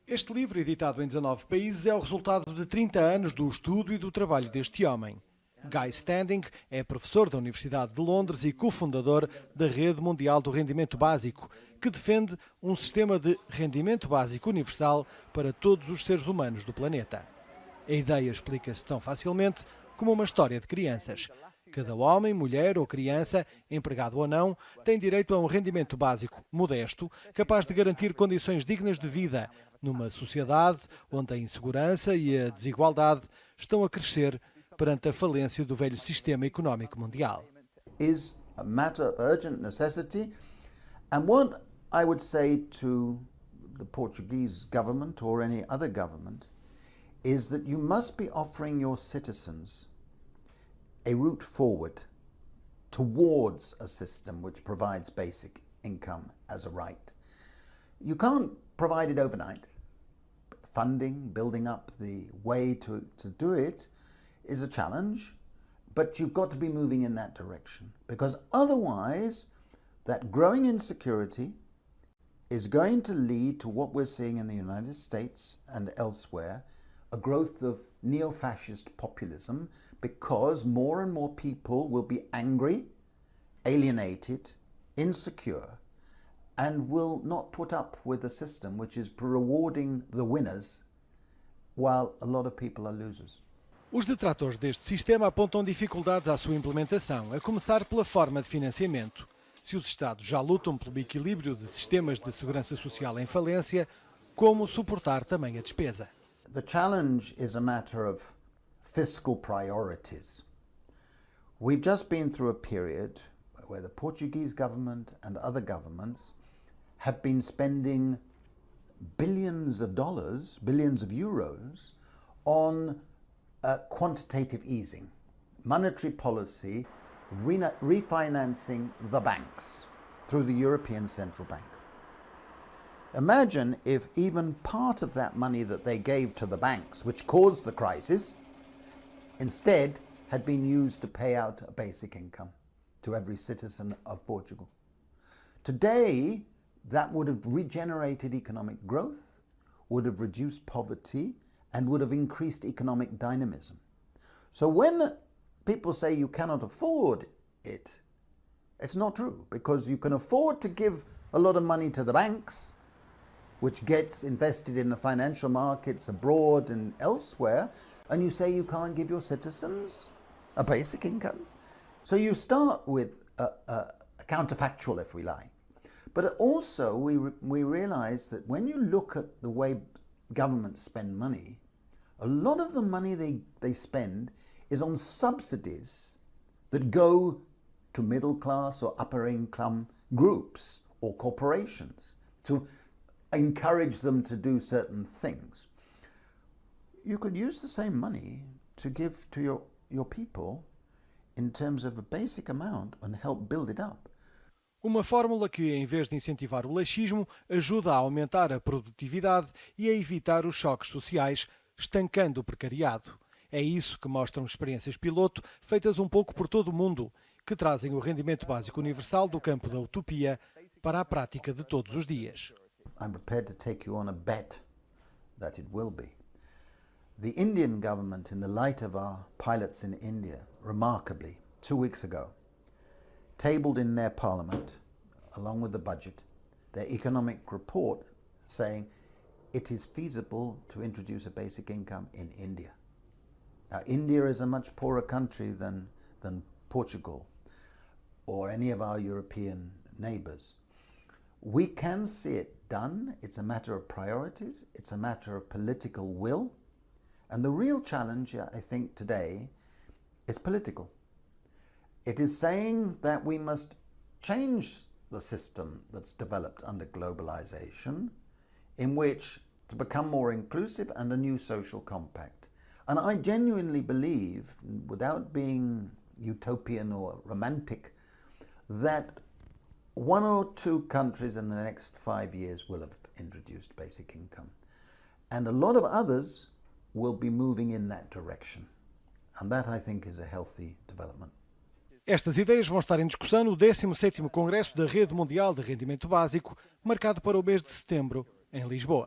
Este livro, editado em 19 países, é o resultado de 30 anos do estudo e do trabalho deste homem. Guy Standing é professor da Universidade de Londres e cofundador da Rede Mundial do Rendimento Básico, que defende um sistema de rendimento básico universal para todos os seres humanos do planeta. A ideia explica-se tão facilmente como uma história de crianças. Cada homem, mulher ou criança, empregado ou não, tem direito a um rendimento básico modesto, capaz de garantir condições dignas de vida, numa sociedade onde a insegurança e a desigualdade estão a crescer perante a falência do velho sistema económico mundial. Is a matter of urgent necessity, and what I would say to the Portuguese government or any other government is that you must be offering your citizens a route forward towards a system which provides basic income as a right. You can't provide it overnight. Funding, building up the way to do it is a challenge, but you've got to be moving in that direction, because otherwise that growing insecurity is going to lead to what we're seeing in the United States and elsewhere, a growth of neo-fascist populism, because more and more people will be angry, alienated, insecure, and will not put up with a system which is rewarding the winners while a lot of people are losers. Os detratores deste sistema apontam dificuldades à sua implementação, a começar pela forma de financiamento. Se os Estados já lutam pelo equilíbrio de sistemas de segurança social em falência, como suportar também a despesa? The challenge is a matter of fiscal priorities. We've just been through a period where the Portuguese government and other governments have been spending billions of dollars, billions of euros on quantitative easing, monetary policy, refinancing the banks through the European Central Bank. Imagine if even part of that money that they gave to the banks, which caused the crisis, instead had been used to pay out a basic income to every citizen of Portugal. Today, that would have regenerated economic growth, would have reduced poverty, and would have increased economic dynamism. So when people say you cannot afford it, it's not true, because you can afford to give a lot of money to the banks, which gets invested in the financial markets abroad and elsewhere, and you say you can't give your citizens a basic income. So you start with a counterfactual, if we like. But also we realize that when you look at the way governments spend money, a lot of the money they spend is on subsidies that go to middle class or upper income groups or corporations to encourage them to do certain things. You could use the same money to give to your people in terms of a basic amount and help build it up. Uma fórmula que, em vez de incentivar o laxismo, ajuda a aumentar a produtividade e a evitar os choques sociais, estancando o precariado. É isso que mostram experiências piloto feitas um pouco por todo o mundo, que trazem o rendimento básico universal do campo da utopia para a prática de todos os dias. I'm prepared to take you on a bet that it will be. The Indian government, in the light of our pilots in India, remarkably, 2 weeks ago, tabled in their parliament, along with the budget, their economic report saying it is feasible to introduce a basic income in India. Now, India is a much poorer country than Portugal or any of our European neighbours. We can see it done. It's a matter of priorities. It's a matter of political will. And the real challenge, I think, today is political. It is saying that we must change the system that's developed under globalization, in which to become more inclusive, and a new social compact. And I genuinely believe, without being utopian or romantic, that 1 or 2 countries in the next 5 years will have introduced basic income. And a lot of others will be moving in that direction. And that, I think, is a healthy development. Estas ideias vão estar em discussão no 17º Congresso da Rede Mundial de Rendimento Básico, marcado para o mês de setembro, em Lisboa.